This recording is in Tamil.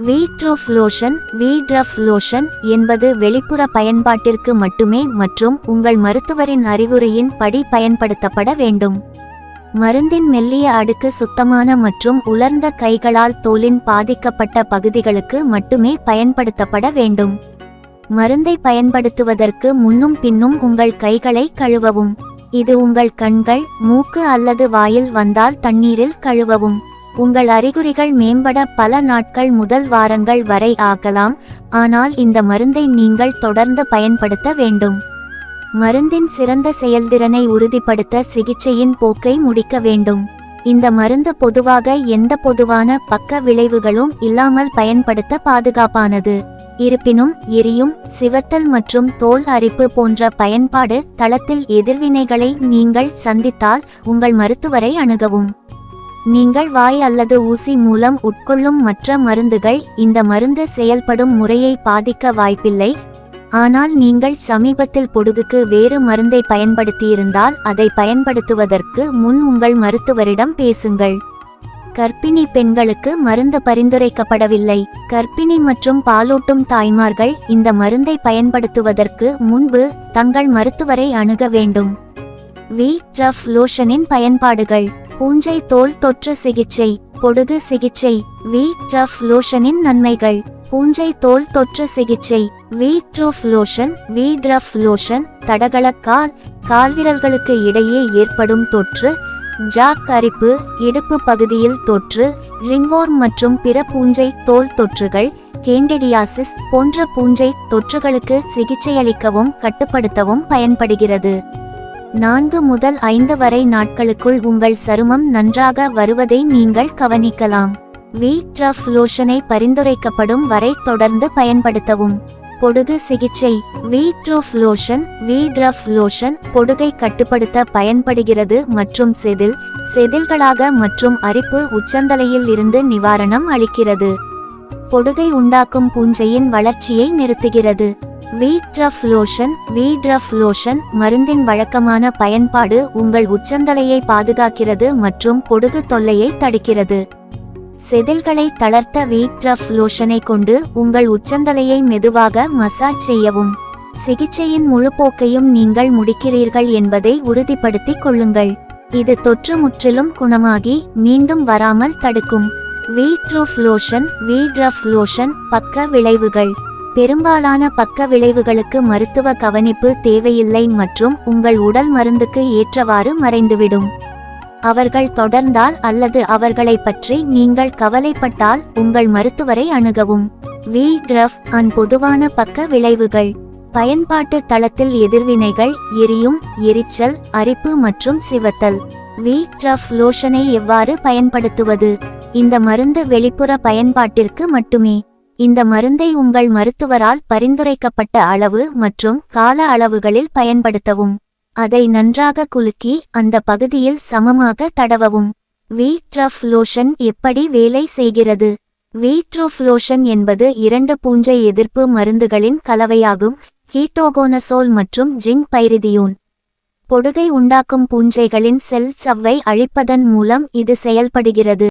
வீட்ரஃப் லோஷன் வீட்ரஃப் லோஷன் என்பது வெளிப்புற பயன்பாட்டிற்கு மட்டுமே மற்றும் உங்கள் மருத்துவரின் அறிவுரையின் படி பயன்படுத்தப்பட வேண்டும். மருந்தின் மெல்லிய அடுக்கு சுத்தமான மற்றும் உலர்ந்த கைகளால் தோலின் பாதிக்கப்பட்ட பகுதிகளுக்கு மட்டுமே பயன்படுத்தப்பட வேண்டும். மருந்தை பயன்படுத்துவதற்கு முன்னும் பின்னும் உங்கள் கைகளை கழுவவும். இது உங்கள் கண்கள், மூக்கு அல்லது வாயில் வந்தால் தண்ணீரில் கழுவவும். உங்கள் அறிகுறிகள் மேம்பட பல நாட்கள் முதல் வாரங்கள் வரை ஆகலாம், ஆனால் இந்த மருந்தை நீங்கள் தொடர்ந்து பயன்படுத்த வேண்டும். மருந்தின் சிறந்த செயல்திறனை உறுதிப்படுத்த சிகிச்சையின் போக்கை முடிக்க வேண்டும். இந்த மருந்து பொதுவாக எந்த பொதுவான பக்க விளைவுகளும் இல்லாமல் பயன்படுத்த பாதுகாப்பானது. இருப்பினும் எரியும், சிவத்தல் மற்றும் தோல் அரிப்பு போன்ற பயன்பாடு தளத்தில் எதிர்வினைகளை நீங்கள் சந்தித்தால் உங்கள் மருத்துவரை அணுகவும். நீங்கள் வாய் அல்லது ஊசி மூலம் உட்கொள்ளும் மற்ற மருந்துகள் இந்த மருந்து செயல்படும் முறையை பாதிக்க வாய்ப்பில்லை, ஆனால் நீங்கள் சமீபத்தில் பொடுகுக்கு வேறு மருந்தை பயன்படுத்தியிருந்தால் அதை பயன்படுத்துவதற்கு முன் உங்கள் மருத்துவரிடம் பேசுங்கள். கர்ப்பிணி பெண்களுக்கு மருந்து பரிந்துரைக்கப்படவில்லை. கர்ப்பிணி மற்றும் பாலூட்டும் தாய்மார்கள் இந்த மருந்தை பயன்படுத்துவதற்கு முன்பு தங்கள் மருத்துவரை அணுக வேண்டும். வீட்ரஃப் லோஷனின் பயன்பாடுகள். பூஞ்சை தோல் தொற்று சிகிச்சை, பொடுகு சிகிச்சை. வீட்ரஃப் லோஷனின் நன்மைகள். பூஞ்சை தோல் தொற்று சிகிச்சை. வீட்ரஃப் லோஷன் வீட்ரஃப் லோஷன் தடகள கால்விரல்களுக்கு இடையே ஏற்படும் தொற்று, ஜாக் அரிப்பு, இடுப்பு பகுதியில் தொற்று, ரிங்வொர்ம் மற்றும் பிற பூஞ்சை தோல் தொற்றுகள், கேண்டிடியாசிஸ் போன்ற பூஞ்சை தொற்றுகளுக்கு சிகிச்சையளிக்கவும் கட்டுப்படுத்தவும் பயன்படுகிறது. 4 முதல் 5 வரை நாட்களுக்குள் உங்கள் சருமம் நன்றாக வருவதை நீங்கள் கவனிக்கலாம். வீட்ரஃப் லோஷனை பரிந்துரைக்கப்படும் வரை தொடர்ந்து பயன்படுத்தவும். பொடுகு சிகிச்சை. வீட்ரஃப் லோஷன் பொடுகை கட்டுப்படுத்த பயன்படுகிறது மற்றும் செதில்களாக மற்றும் அரிப்பு உச்சந்தலையில் இருந்து நிவாரணம் அளிக்கிறது. பொடுகை உண்டாக்கும் பூஞ்சையின் வளர்ச்சியை நிறுத்துகிறது. வீட்ரஃப் லோஷன் மருந்தின் வழக்கமான பயன்பாடு உங்கள் உச்சந்தலையை பாதுகாக்கிறது மற்றும் பொடுகு தொல்லையை தடுக்கிறது. செதில்களை தளர்த்த வீட்ரஃப் லோஷனை கொண்டு உங்கள் உச்சந்தலையை மெதுவாக மசாஜ் செய்யவும். சிகிச்சையின் முழு போக்கையும் நீங்கள் முடிக்கிறீர்கள் என்பதை உறுதிப்படுத்திக் கொள்ளுங்கள். இது தொற்று முற்றிலும் குணமாகி மீண்டும் வராமல் தடுக்கும். வீட்ரஃப் லோஷன் பக்க விளைவுகள். பெரும்பாலான பக்க விளைவுகளுக்கு மருத்துவ கவனிப்பு தேவையில்லை மற்றும் உங்கள் உடல் மருந்துக்கு ஏற்றவாறு மறைந்துவிடும். அவர்கள் தொடர்ந்தால் அல்லது அவர்களை பற்றி நீங்கள் கவலைப்பட்டால் உங்கள் மருத்துவரை அணுகவும். வீட்ரஃப் பொதுவான பக்க விளைவுகள். பயன்பாட்டு தளத்தில் எதிர்வினைகள், எரியும், எரிச்சல், அரிப்பு மற்றும் சிவத்தல். வீட்ரஃப் லோஷனை எவ்வாறு பயன்படுத்துவது? இந்த மருந்து வெளிப்புற பயன்பாட்டிற்கு மட்டுமே. இந்த மருந்தை உங்கள் மருத்துவரால் பரிந்துரைக்கப்பட்ட அளவு மற்றும் கால அளவுகளில் பயன்படுத்தவும். அதை நன்றாக குலுக்கி அந்த பகுதியில் சமமாக தடவவும். வீட்ரஃப் லோஷன் எப்படி வேலை செய்கிறது? வீட்ரஃப் லோஷன் என்பது 2 பூஞ்சை எதிர்ப்பு மருந்துகளின் கலவையாகும், கீட்டோகோனசோல் மற்றும் ஜிங்க் பைரிதியோன். பொடுகை உண்டாக்கும் பூஞ்சைகளின் செல் சவ்வை அழிப்பதன் மூலம் இது செயல்படுகிறது.